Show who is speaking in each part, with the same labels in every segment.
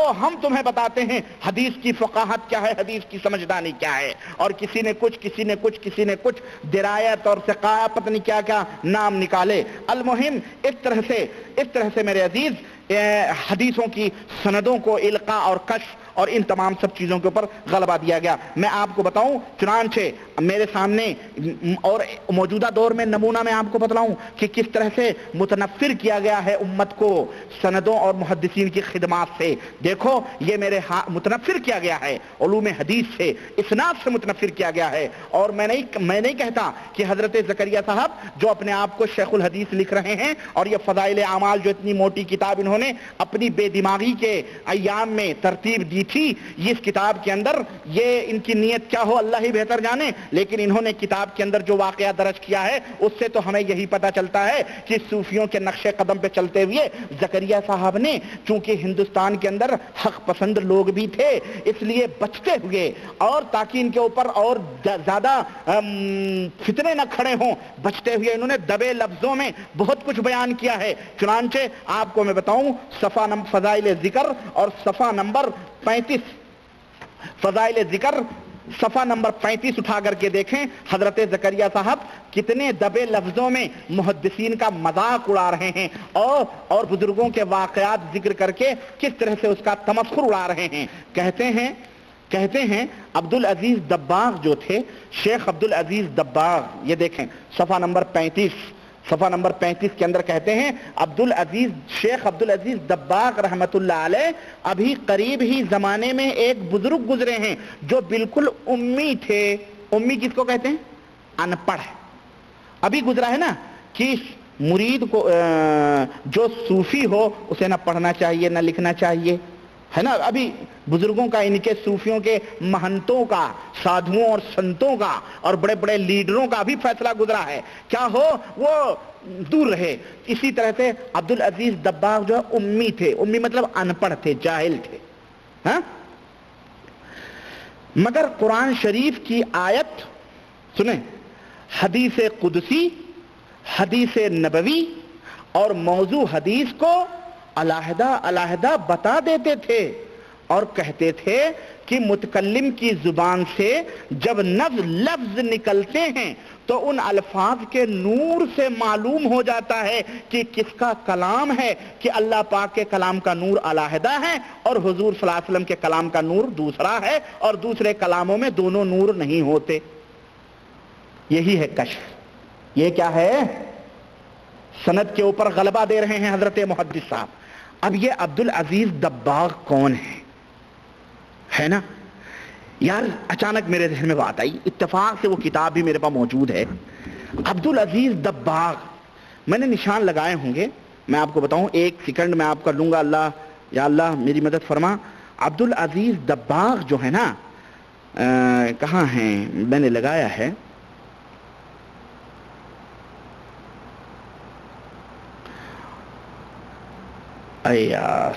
Speaker 1: آؤ ہم تمہیں بتاتے ہیں حدیث کی فقاہت کیا ہے، حدیث کی سمجھدانی کیا ہے. اور کسی نے کچھ درایت اور سقایا پتہ نہیں کیا کیا نام نکالے. المہم اس طرح سے میرے عزیز حدیثوں کی سندوں کو القاء اور کشف اور ان تمام سب چیزوں کے اوپر غلبہ دیا گیا. میں آپ کو بتاؤں، چنانچہ میرے سامنے اور موجودہ دور میں نمونہ میں آپ کو بتلاؤں کہ کس طرح سے متنفر کیا گیا ہے امت کو سندوں اور محدثین کی خدمات سے. دیکھو یہ میرے متنفر کیا گیا ہے علوم حدیث سے، اسناد سے متنفر کیا گیا ہے. اور میں نہیں کہتا کہ حضرت زکریا صاحب جو اپنے آپ کو شیخ الحدیث لکھ رہے ہیں اور یہ فضائل اعمال جو اتنی موٹی کتاب انہوں نے اپنی بے دماغی کے ایام میں ترتیب دی تھی، اس کتاب کے اندر یہ ان کی نیت کیا ہو اللہ ہی بہتر جانے، لیکن انہوں نے کتاب کے اندر جو واقعہ درج کیا ہے اس سے تو ہمیں یہی پتہ چلتا ہے کہ صوفیوں کے نقش قدم پہ چلتے ہوئے زکریا صاحب نے، چونکہ ہندوستان کے اندر حق پسند لوگ بھی تھے، اس لیے بچتے ہوئے اور تاکہ ان کے اوپر اور زیادہ فتنے نہ کھڑے ہوں، بچتے ہوئے انہوں نے دبے لفظوں میں بہت کچھ بیان کیا ہے. چنانچہ آپ کو میں بتاؤں صفحہ نمبر فضائل ذکر اور صفحہ نمبر 35 فضائل ذکر صفحہ نمبر 35 اٹھا کر کے دیکھیں حضرت زکریا صاحب کتنے دبے لفظوں میں محدثین کا مذاق اڑا رہے ہیں اور بزرگوں کے واقعات ذکر کر کے کس طرح سے اس کا تمسخر اڑا رہے ہیں. کہتے ہیں عبدالعزیز دباغ جو تھے، شیخ عبدالعزیز دباغ، یہ دیکھیں صفحہ نمبر 35 کے اندر کہتے ہیں شیخ عبدالعزیز دباغ رحمت اللہ علیہ ابھی قریب ہی زمانے میں ایک بزرگ گزرے ہیں جو بالکل امی تھے. امی کس کو کہتے ہیں؟ ان پڑھ. ابھی گزرا ہے نا کہ مرید کو جو صوفی ہو اسے نہ پڑھنا چاہیے نہ لکھنا چاہیے، ہے نا. ابھی بزرگوں کا، ان کے صوفیوں کے مہنتوں کا، سادھوؤں اور سنتوں کا اور بڑے بڑے لیڈروں کا بھی فیصلہ گزرا ہے کیا ہو وہ دور رہے. اسی طرح سے عبدالعزیز دباغ جو ہے امی تھے. امی مطلب ان پڑھ تھے، جاہل تھے. ہاں، مگر قرآن شریف کی آیت سنیں، حدیث قدسی، حدیث نبوی اور موضوع حدیث کو علیحدہ بتا دیتے تھے اور کہتے تھے کہ متکلم کی زبان سے جب لفظ نکلتے ہیں تو ان الفاظ کے نور سے معلوم ہو جاتا ہے کہ کس کا کلام ہے، کہ اللہ پاک کے کلام کا نور علیحدہ ہے اور حضور صلی اللہ علیہ وسلم کے کلام کا نور دوسرا ہے اور دوسرے کلاموں میں دونوں نور نہیں ہوتے. یہی ہے کشف. یہ کیا ہے؟ سند کے اوپر غلبہ دے رہے ہیں حضرت محدث صاحب. اب یہ عبدالعزیز دباغ کون ہے نا یار؟ اچانک میرے ذہن میں بات آئی، اتفاق سے وہ کتاب بھی میرے پاس موجود ہے. عبدالعزیز دباغ میں نے نشان لگائے ہوں گے، میں آپ کو بتاؤں، ایک سیکنڈ میں آپ کر لوں گا. اللہ یا اللہ میری مدد فرما. عبدالعزیز دباغ جو ہے نا کہاں ہیں؟ میں نے لگایا ہے.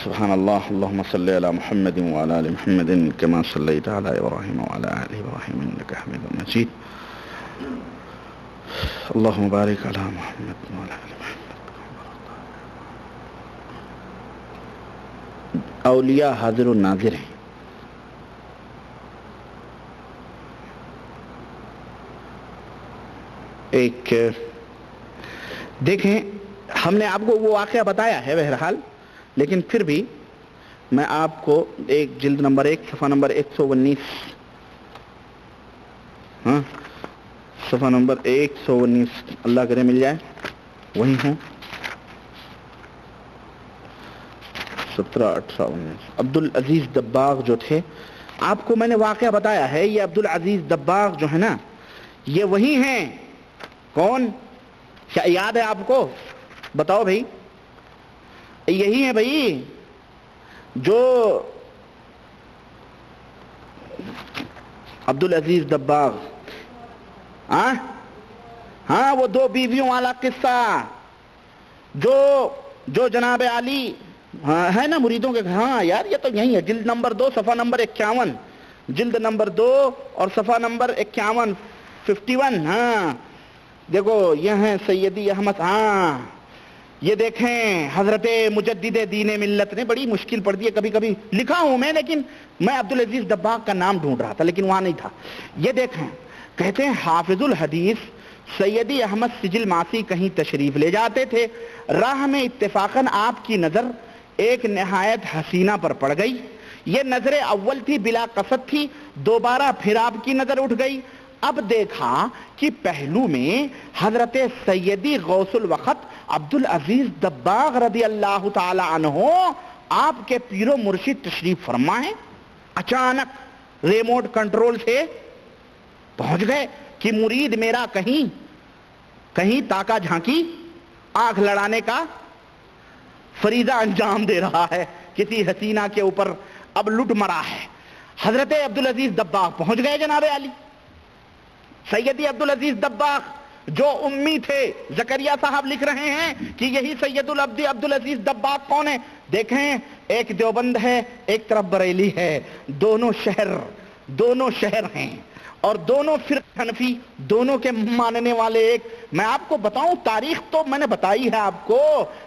Speaker 1: سبحان اللہ، اللہم صلی علی محمد وعلی آل محمد کما صلیت علی ابراہیم وعلی آل ابراہیم انک حمید مجید. اللہم بارک علی محمد وعلی آل محمد. اولیاء حاضر و ناظر ہیں. ایک دیکھیں، ہم نے آپ کو وہ واقعہ بتایا ہے بہرحال، لیکن پھر بھی میں آپ کو ایک جلد نمبر 1 صفحہ نمبر 119 صفحہ نمبر 119 اللہ کرے مل جائے، وہی ہوں 17 18 19. عبدالعزیز دباغ جو تھے، آپ کو میں نے واقعہ بتایا ہے. یہ عبدالعزیز دباغ جو ہے نا یہ وہی ہیں. کون؟ کیا یاد ہے آپ کو؟ بتاؤ بھائی. یہی ہے بھائی جو عبدالعزیز دباغ. ہاں وہ 2 بیویوں والا قصہ جو جناب علی ہے نا مریدوں کے. ہاں یار یہ تو یہی ہے، جلد نمبر 2 صفحہ نمبر 51، جلد نمبر 2 اور صفحہ نمبر 51 51. ہاں دیکھو یہ ہیں سیدی احمد. ہاں یہ دیکھیں حضرت مجدد دین ملت نے بڑی مشکل پڑ دی ہے، کبھی کبھی لکھا ہوں میں، لیکن میں عبدالعزیز دباغ کا نام ڈھونڈ رہا تھا لیکن وہاں نہیں تھا۔ یہ دیکھیں، کہتے ہیں حافظ الحدیث سیدی احمد سجل ماسی کہیں تشریف لے جاتے تھے، راہ میں اتفاقاً آپ کی نظر ایک نہایت حسینہ پر پڑ گئی۔ یہ نظر اول تھی، بلا قصد تھی، دوبارہ پھر آپ کی نظر اٹھ گئی۔ اب دیکھا کہ پہلو میں حضرت سیدی غوث الوقت عبدالعزیز دباغ رضی اللہ تعالی عنہ آپ کے پیر و مرشد تشریف فرما ہے۔ اچانک ریموٹ کنٹرول سے پہنچ گئے کہ مرید میرا کہیں تاکہ جھانکی آنکھ لڑانے کا فریضہ انجام دے رہا ہے، کسی حسینہ کے اوپر اب لٹ مرا ہے۔ حضرت عبدالعزیز دباغ پہنچ گئے جناب علی۔ سیدی عبدالعزیز دباغ جو امی تھے، زکریا صاحب لکھ رہے ہیں کہ یہی سید العبد عبدالعزیز دباغ کون ہے؟ دیکھیں، ایک دیوبند ہے، ایک طرف بریلی ہے، دونوں شہر ہیں اور دونوں فرقہ حنفی، دونوں کے ماننے والے ایک۔ میں آپ کو بتاؤں، تاریخ تو میں نے بتائی ہے آپ کو،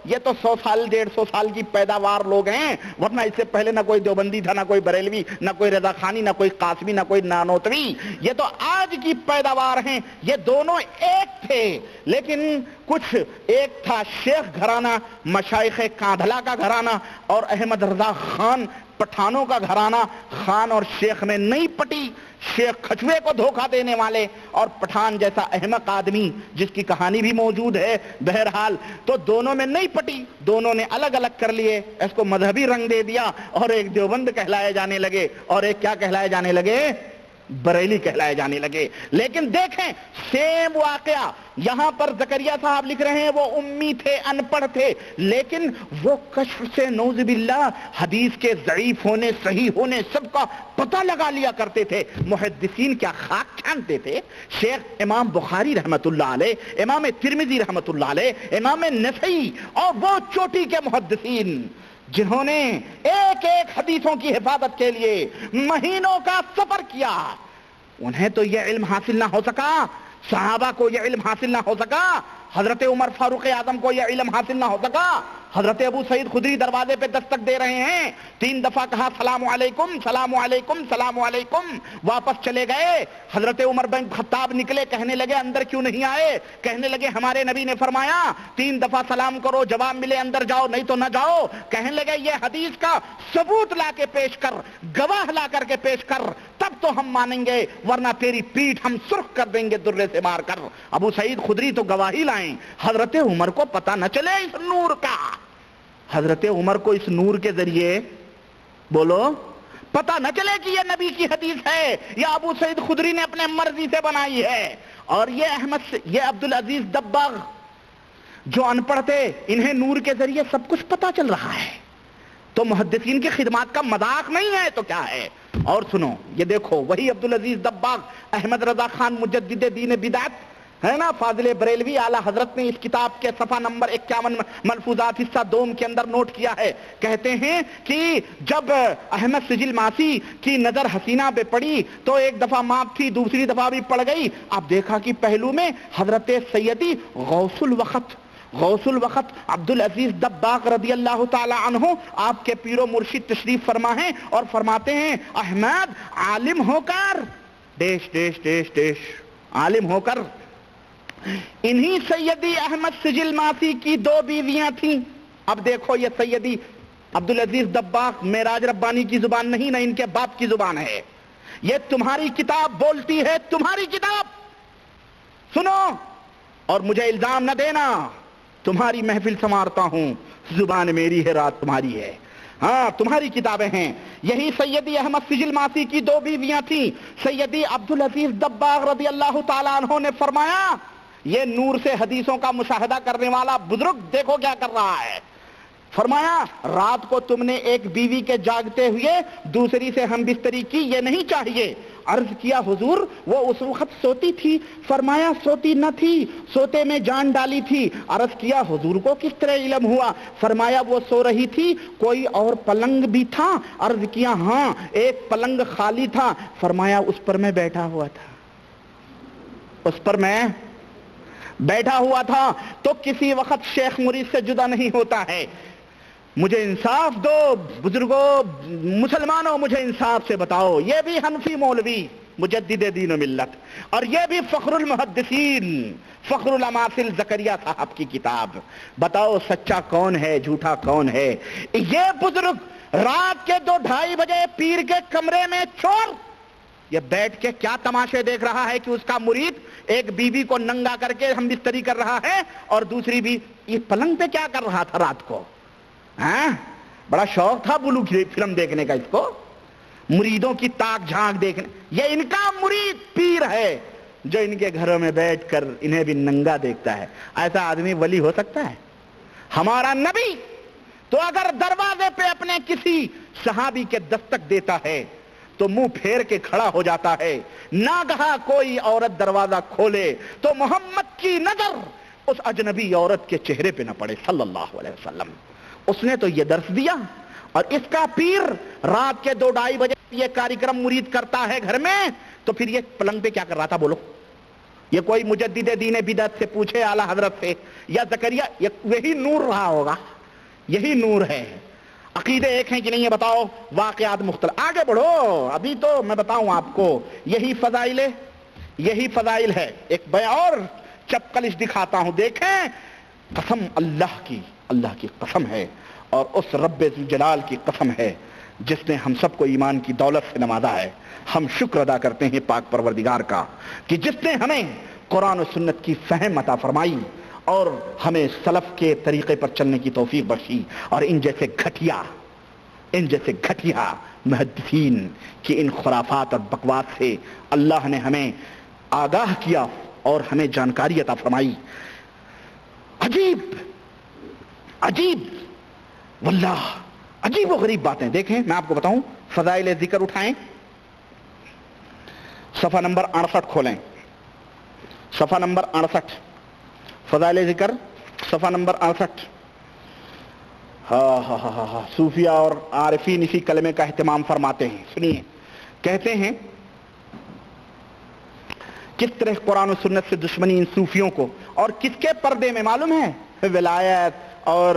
Speaker 1: یہ تو 100 سال 150 سال کی پیداوار لوگ ہیں، ورنہ اس سے پہلے نہ کوئی دیوبندی تھا، نہ کوئی بریلوی، نہ کوئی رضا خانی، نہ کوئی قاسمی، نہ کوئی نانوتوی، یہ تو آج کی پیداوار ہیں۔ یہ دونوں ایک تھے، لیکن کچھ ایک تھا شیخ گھرانہ، مشائخ کاندھلا کا گھرانہ، اور احمد رضا خان پٹھانوں کا گھرانہ۔ خان اور شیخ میں نہیں پٹی، شیخ کھچوے کو دھوکہ دینے والے، اور پٹھان جیسا احمق آدمی جس کی کہانی بھی موجود ہے۔ بہرحال تو دونوں میں نہیں پٹی، دونوں نے الگ الگ کر لیے، اس کو مذہبی رنگ دے دیا، اور ایک دیوبند کہلائے جانے لگے اور ایک کیا کہلائے جانے لگے؟ بریلی کہلائے جانے لگے۔ لیکن دیکھیں سیم واقعہ یہاں پر زکریا صاحب لکھ رہے ہیں، وہ امی تھے، ان پڑھ تھے، لیکن وہ کشف سے نعوذ باللہ حدیث کے ضعیف ہونے، صحیح ہونے سب کا پتہ لگا لیا کرتے تھے۔ محدثین کیا خاک چھانتے تھے؟ شیخ امام بخاری رحمت اللہ علیہ، امام ترمذی رحمت اللہ علیہ، امام نسائی، اور وہ چوٹی کے محدثین جنہوں نے ایک ایک حدیثوں کی حفاظت کے لیے مہینوں کا سفر کیا، انہیں تو یہ علم حاصل نہ ہو سکا، صحابہ کو یہ علم حاصل نہ ہو سکا، حضرت عمر فاروق اعظم کو یہ علم حاصل نہ ہو سکا۔ حضرت ابو سعید خدری دروازے پہ دستک دے رہے ہیں، 3 دفعہ کہا سلام علیکم سلام علیکم سلام علیکم، واپس چلے گئے۔ حضرت عمر بن خطاب نکلے، کہنے لگے اندر کیوں نہیں آئے؟ کہنے لگے ہمارے نبی نے فرمایا 3 دفعہ سلام کرو، جواب ملے اندر جاؤ، نہیں تو نہ جاؤ۔ کہنے لگے یہ حدیث کا ثبوت لا کے پیش کر، گواہ لا کر کے پیش کر، تب تو ہم مانیں گے، ورنہ تیری پیٹھ ہم سرخ کر دیں گے درے سے مار کر۔ ابو سعید خدری تو گواہی لائیں، حضرت عمر کو پتہ نہ چلے اس نور کا، حضرت عمر کو اس نور کے ذریعے بولو پتہ نہ چلے کہ یہ نبی کی حدیث ہے یا ابو سعید خدری نے اپنے مرضی سے بنائی ہے۔ اور یہ عبدالعزیز دباغ جو ان پڑھ تھے، انہیں نور کے ذریعے سب کچھ پتہ چل رہا ہے، تو محدثین کی خدمات کا مذاق نہیں ہے تو کیا ہے؟ اور سنو، یہ دیکھو وہی عبدالعزیز دباغ، احمد رضا خان مجدد دین بدعت ہے نا، فاضل بریلوی اعلی حضرت نے اس کتاب کے صفحہ نمبر 51 ملفوظات حصہ دوم کے اندر نوٹ کیا ہے، کہتے ہیں کہ جب احمد سجل ماسی کی نظر حسینہ پہ پڑی تو ایک دفعہ معاف تھی، دوسری دفعہ بھی پڑ گئی۔ اب دیکھا کہ پہلو میں حضرت سیدی غوث الوقت عبدالعزیز دباغ رضی اللہ تعالی عنہ آپ کے پیر و مرشد تشریف فرما ہیں، اور فرماتے ہیں احمد عالم ہو کر عالم ہو کر انہی سیدی احمد سجل ماسی کی 2 بیویاں تھیں۔ اب دیکھو یہ سیدی عبدالعزیز دباغ معراج ربانی کی زبان نہیں، نہ ان کے باپ کی زبان ہے، یہ تمہاری کتاب بولتی ہے، تمہاری کتاب سنو، اور مجھے الزام نہ دینا، تمہاری محفل سنوارتا ہوں، زبان میری ہے، رات تمہاری ہے، ہاں تمہاری کتابیں ہیں۔ یہی سیدی احمد سجل ماسی کی 2 بیویاں تھیں۔ سیدی عبدالعزیز دباغ رضی اللہ تعالیٰ عنہ نے فرمایا، یہ نور سے حدیثوں کا مشاہدہ کرنے والا بزرگ دیکھو کیا کر رہا ہے۔ فرمایا رات کو تم نے ایک بیوی کے جاگتے ہوئے دوسری سے ہم بستری کی، یہ نہیں چاہیے۔ عرض کیا حضور وہ اس وقت سوتی تھی؟ فرمایا سوتی نہ تھی، سوتے میں جان ڈالی تھی۔ عرض کیا حضور کو کس طرح علم ہوا؟ فرمایا وہ سو رہی تھی، کوئی اور پلنگ بھی تھا؟ عرض کیا ہاں، ایک پلنگ خالی تھا۔ فرمایا اس پر میں بیٹھا ہوا تھا، اس پر میں بیٹھا ہوا تھا تو کسی وقت شیخ مرید سے جدا نہیں ہوتا ہے. مجھے انصاف دو بزرگوں، مسلمانوں، مجھے انصاف سے بتاؤ، یہ بھی حنفی مولوی مجدد دین و ملت، اور یہ بھی فخر المحدثین فخر الاماثل زکریا صاحب کی کتاب، بتاؤ سچا کون ہے جھوٹا کون ہے؟ یہ بزرگ رات کے 2-2:30 بجے پیر کے کمرے میں چور یہ بیٹھ کے کیا تماشے دیکھ رہا ہے کہ اس کا مرید ایک بیوی کو ننگا کر کے ہم بستری کر رہا ہے، اور دوسری بھی یہ پلنگ پہ کیا کر رہا تھا رات کو؟ ہاں، بڑا شوق تھا بلو فلم دیکھنے کا اس کو، مریدوں کی تاک جھانک دیکھنے. یہ ان کا مرید پیر ہے جو ان کے گھروں میں بیٹھ کر انہیں بھی ننگا دیکھتا ہے. ایسا آدمی ولی ہو سکتا ہے؟ ہمارا نبی تو اگر دروازے پہ اپنے کسی صحابی کے دستک دیتا ہے تو منہ پھیر کے کھڑا ہو جاتا ہے. ناگہا کوئی عورت دروازہ کھولے تو محمد کی نظر اس اجنبی عورت کے چہرے پہ نہ پڑے صلی اللہ علیہ وسلم. اس نے تو یہ درس دیا. اور اس کا پیر رات کے 2-2:30 بجے یہ کارکرم مرید کرتا ہے گھر میں، تو پھر یہ پلنگ پہ کیا کر رہا تھا بولو؟ یہ کوئی مجدد دین بدعت سے پوچھے، اعلی حضرت سے یا زکریا، یہی نور رہا ہوگا، یہی نور ہے. عقیدے ایک ہیں کہ نہیں یہ بتاؤ؟ واقعات مختلف. آگے بڑھو، ابھی تو میں بتاؤں آپ کو یہی فضائل ہے. ایک بے اور چپکلش دکھاتا ہوں، دیکھیں. قسم اللہ کی قسم ہے، اور اس رب ذوالجلال کی قسم ہے جس نے ہم سب کو ایمان کی دولت سے نوازا ہے. ہم شکر ادا کرتے ہیں پاک پروردگار کا کہ جس نے ہمیں قرآن و سنت کی فہم عطا فرمائی اور ہمیں سلف کے طریقے پر چلنے کی توفیق بخشی، اور ان جیسے گھٹیا محدثین کی ان خرافات اور بکواس سے اللہ نے ہمیں آگاہ کیا اور ہمیں جانکاری عطا فرمائی. عجیب واللہ عجیب و غریب باتیں. دیکھیں میں آپ کو بتاؤں، فضائل ذکر اٹھائیں، صفحہ نمبر 68 کھولیں، صفحہ نمبر 68، فضائل ذکر صفحہ نمبر 68. ہاں صوفیہ اور عارفین اسی کلمے کا اہتمام فرماتے ہیں. سنیے، کہتے ہیں کس طرح قرآن و سنت سے دشمنی ان صوفیوں کو، اور کس کے پردے میں معلوم ہے؟ ولایت اور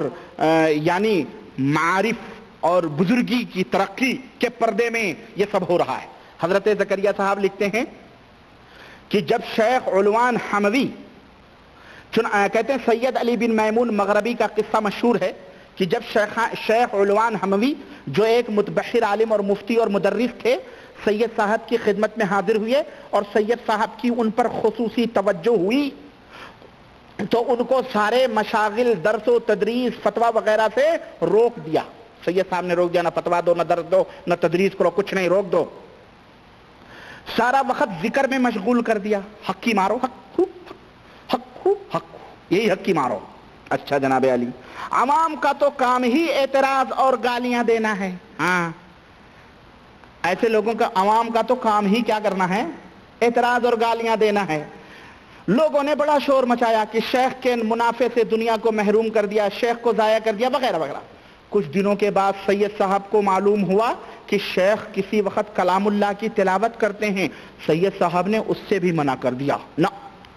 Speaker 1: یعنی معارف اور بزرگی کی ترقی کے پردے میں یہ سب ہو رہا ہے. حضرت زکریا صاحب لکھتے ہیں کہ جب شیخ علوان حموی کہتے ہیں، سید علی بن میمون مغربی کا قصہ مشہور ہے کہ جب شیخ علوان حموی جو ایک متبحر عالم اور مفتی اور مدرس تھے، سید صاحب کی خدمت میں حاضر ہوئے اور سید صاحب کی ان پر خصوصی توجہ ہوئی، تو ان کو سارے مشاغل، درس و تدریس، فتویٰ وغیرہ سے روک دیا. سید صاحب نے روک دیا، نہ فتویٰ دو، نہ درس دو، نہ تدریس کرو، کچھ نہیں، روک دو. سارا وقت ذکر میں مشغول کر دیا. حق کی مارو، حق، یہی حق کی مارو. اچھا جناب علی، عوام کا تو کام ہی اعتراض اور گالیاں دینا ہے. ہاں، ایسے لوگوں کا عوام کا تو کام ہی کیا کرنا ہے؟ اعتراض اور گالیاں دینا ہے. لوگوں نے بڑا شور مچایا کہ شیخ کے منافع سے دنیا کو محروم کر دیا، شیخ کو ضائع کر دیا، وغیرہ وغیرہ. کچھ دنوں کے بعد سید صاحب کو معلوم ہوا کہ شیخ کسی وقت کلام اللہ کی تلاوت کرتے ہیں. سید صاحب نے اس سے بھی منع کر دیا، نہ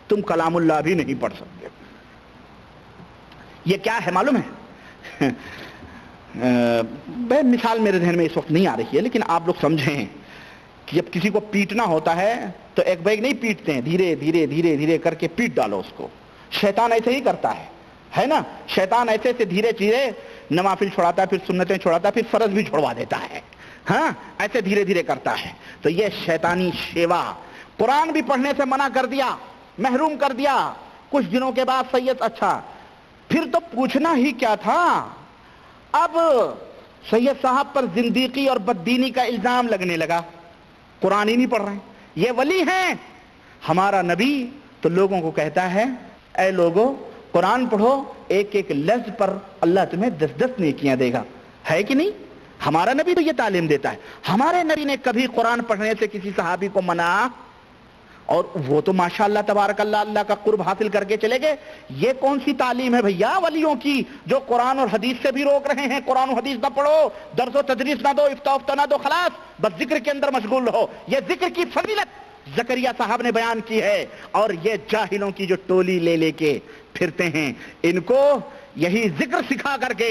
Speaker 1: تم کلام اللہ بھی نہیں پڑھ سکتے. یہ کیا ہے معلوم ہے؟ مثال میرے ذہن میں اس وقت نہیں آ رہی ہے، لیکن آپ لوگ سمجھیں کہ جب کسی کو پیٹنا ہوتا ہے تو ایک بیگ نہیں پیٹتے ہیں، دھیرے دھیرے کر کے پیٹ ڈالو اس کو. شیطان ایسے ہی کرتا ہے نا. شیطان ایسے سے دھیرے نوافل چھوڑاتا ہے، پھر سنتیں چھوڑاتا ہے، پھر فرض بھی چھوڑوا دیتا ہے. ہاں، ایسے دھیرے کرتا ہے. تو یہ شیطانی شیوا. قرآن بھی پڑھنے سے منع کر دیا، محروم کر دیا. کچھ دنوں کے بعد سید، اچھا پھر تو پوچھنا ہی کیا تھا. اب سید صاحب پر زندیقی اور بددینی کا الزام لگنے لگا. قرآن ہی نہیں پڑھ رہے ہیں، یہ ولی ہیں. ہمارا نبی تو لوگوں کو کہتا ہے، اے لوگوں قرآن پڑھو، ایک ایک لفظ پر اللہ تمہیں 10 نیکیاں دے گا. ہے کہ نہیں؟ ہمارا نبی تو یہ تعلیم دیتا ہے. ہمارے نبی نے کبھی قرآن پڑھنے سے کسی صحابی کو منع، اور وہ تو ماشاءاللہ تبارک اللہ اللہ کا قرب حاصل کر کے چلے گئے. یہ کون سی تعلیم ہے بھیا ولیوں کی جو قرآن اور حدیث سے بھی روک رہے ہیں؟ قرآن و حدیث نہ پڑھو، درس و تدریس نہ دو، افتاء نہ دو، خلاص بس ذکر کے اندر مشغول رہو. یہ ذکر کی فضیلت زکریا صاحب نے بیان کی ہے، اور یہ جاہلوں کی جو ٹولی لے لے کے پھرتے ہیں، ان کو یہی ذکر سکھا کر کے